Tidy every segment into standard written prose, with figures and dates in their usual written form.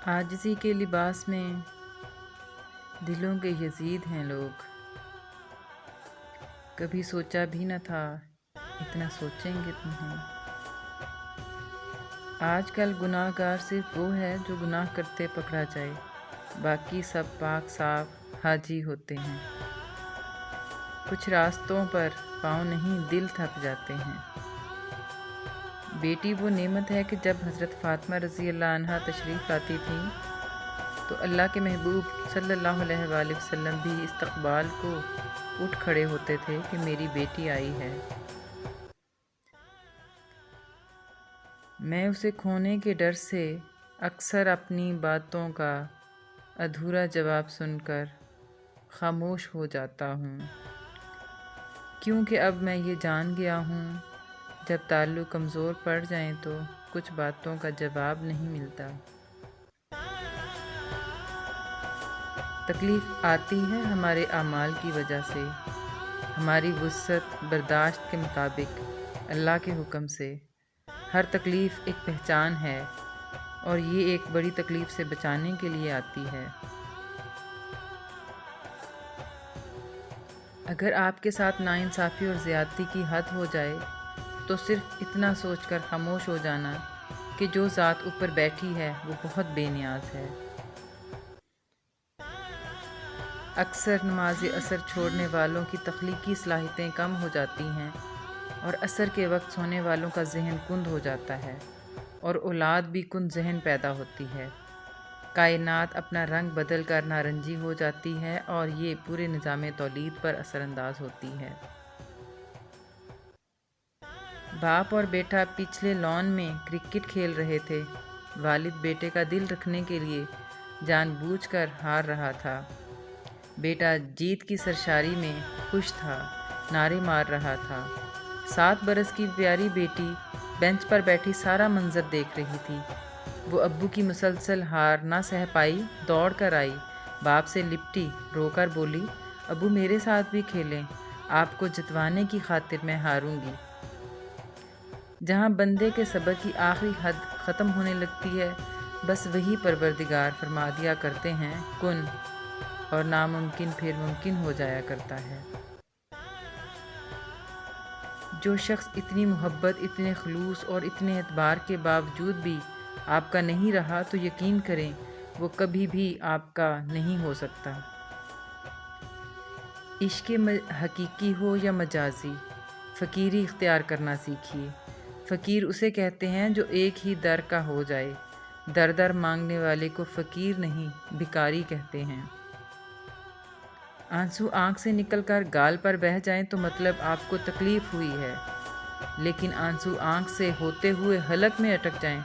عاجزی کے لباس میں دلوں کے یزید ہیں لوگ، کبھی سوچا بھی نہ تھا اتنا سوچیں گے تمہیں۔ آج کل گناہ گار صرف وہ ہے جو گناہ کرتے پکڑا جائے، باقی سب پاک صاف حاجی ہوتے ہیں۔ کچھ راستوں پر پاؤں نہیں دل تھک جاتے ہیں۔ بیٹی وہ نعمت ہے کہ جب حضرت فاطمہ رضی اللہ عنہا تشریف لاتی تھیں تو اللہ کے محبوب صلی اللہ علیہ وآلہ وسلم بھی استقبال کو اٹھ کھڑے ہوتے تھے کہ میری بیٹی آئی ہے۔ میں اسے کھونے کے ڈر سے اکثر اپنی باتوں کا ادھورا جواب سن کر خاموش ہو جاتا ہوں، کیونکہ اب میں یہ جان گیا ہوں جب تعلق کمزور پڑ جائیں تو کچھ باتوں کا جواب نہیں ملتا۔ تکلیف آتی ہے ہمارے اعمال کی وجہ سے، ہماری وسعت برداشت کے مطابق اللہ کے حکم سے۔ ہر تکلیف ایک پہچان ہے اور یہ ایک بڑی تکلیف سے بچانے کے لیے آتی ہے۔ اگر آپ کے ساتھ ناانصافی اور زیادتی کی حد ہو جائے تو صرف اتنا سوچ کر خاموش ہو جانا کہ جو ذات اوپر بیٹھی ہے وہ بہت بے نیاز ہے۔ اکثر نماز عصر چھوڑنے والوں کی تخلیقی صلاحیتیں کم ہو جاتی ہیں اور عصر کے وقت سونے والوں کا ذہن کند ہو جاتا ہے اور اولاد بھی کند ذہن پیدا ہوتی ہے۔ کائنات اپنا رنگ بدل کر نارنجی ہو جاتی ہے اور یہ پورے نظام تولید پر اثر انداز ہوتی ہے۔ باپ اور بیٹا پچھلے لان میں کرکٹ کھیل رہے تھے۔ والد بیٹے کا دل رکھنے کے لیے جان بوجھ کر ہار رہا تھا۔ بیٹا جیت کی سرشاری میں خوش تھا، نعرے مار رہا تھا۔ 7 برس کی پیاری بیٹی بینچ پر بیٹھی سارا منظر دیکھ رہی تھی۔ وہ ابو کی مسلسل ہار نہ سہ پائی، دوڑ کر آئی، باپ سے لپٹی، رو کر بولی، ابو میرے ساتھ بھی کھیلیں، آپ کو جتوانے کی خاطر میں ہاروں گی۔ جہاں بندے کے صبر کی آخری حد ختم ہونے لگتی ہے، بس وہی پروردگار فرما دیا کرتے ہیں کن، اور ناممکن پھر ممکن ہو جایا کرتا ہے۔ جو شخص اتنی محبت، اتنے خلوص اور اتنے اعتبار کے باوجود بھی آپ کا نہیں رہا تو یقین کریں وہ کبھی بھی آپ کا نہیں ہو سکتا۔ عشق حقیقی ہو یا مجازی، فقیری اختیار کرنا سیکھیے۔ فقیر اسے کہتے ہیں جو ایک ہی در کا ہو جائے۔ در در مانگنے والے کو فقیر نہیں بھکاری کہتے ہیں۔ آنسو آنکھ سے نکل کر گال پر بہہ جائیں تو مطلب آپ کو تکلیف ہوئی ہے، لیکن آنسو آنکھ سے ہوتے ہوئے حلق میں اٹک جائیں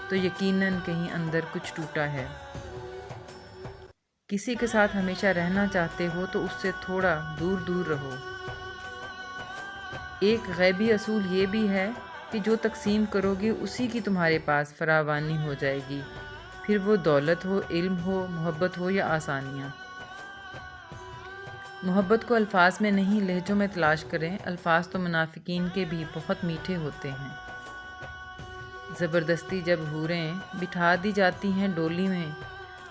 تو یقیناً کہیں اندر کچھ ٹوٹا ہے۔ کسی کے ساتھ ہمیشہ رہنا چاہتے ہو تو اس سے تھوڑا دور دور رہو۔ ایک غیبی اصول یہ بھی ہے کہ جو تقسیم کرو گے اسی کی تمہارے پاس فراوانی ہو جائے گی، پھر وہ دولت ہو، علم ہو، محبت ہو یا آسانیاں۔ محبت کو الفاظ میں نہیں لہجوں میں تلاش کریں، الفاظ تو منافقین کے بھی بہت میٹھے ہوتے ہیں۔ زبردستی جب حوریں بٹھا دی جاتی ہیں ڈولی میں،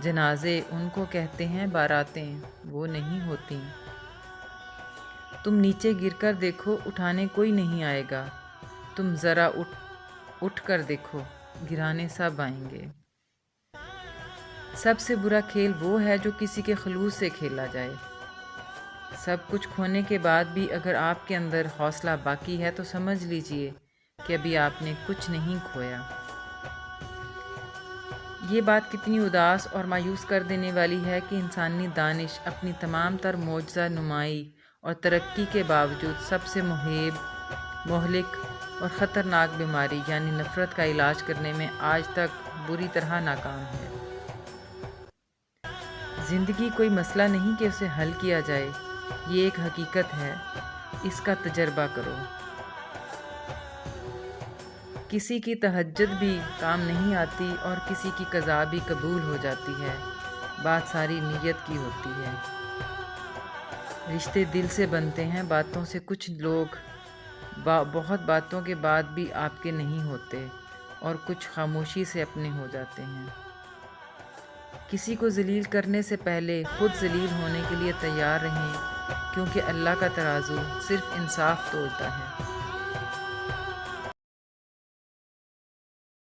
جنازے ان کو کہتے ہیں باراتیں، وہ نہیں ہوتیں۔ تم نیچے گر کر دیکھو، اٹھانے کوئی نہیں آئے گا، تم ذرا اٹھ کر دیکھو، گرانے سب آئیں گے۔ سب سے برا کھیل وہ ہے جو کسی کے خلوص سے کھیلا جائے۔ سب کچھ کھونے کے بعد بھی اگر آپ کے اندر حوصلہ باقی ہے تو سمجھ لیجئے کہ ابھی آپ نے کچھ نہیں کھویا۔ یہ بات کتنی اداس اور مایوس کر دینے والی ہے کہ انسانی دانش اپنی تمام تر معجزہ نمائی اور ترقی کے باوجود سب سے مہیب، مہلک اور خطرناک بیماری یعنی نفرت کا علاج کرنے میں آج تک بری طرح ناکام ہے۔ زندگی کوئی مسئلہ نہیں کہ اسے حل کیا جائے، یہ ایک حقیقت ہے، اس کا تجربہ کرو۔ کسی کی تہجد بھی کام نہیں آتی اور کسی کی قضا بھی قبول ہو جاتی ہے، بات ساری نیت کی ہوتی ہے۔ رشتے دل سے بنتے ہیں، باتوں سے کچھ لوگ بہت باتوں کے بعد بھی آپ کے نہیں ہوتے اور کچھ خاموشی سے اپنے ہو جاتے ہیں۔ کسی کو ذلیل کرنے سے پہلے خود ذلیل ہونے کے لیے تیار رہیں، کیونکہ اللہ کا ترازو صرف انصاف تولتا ہے۔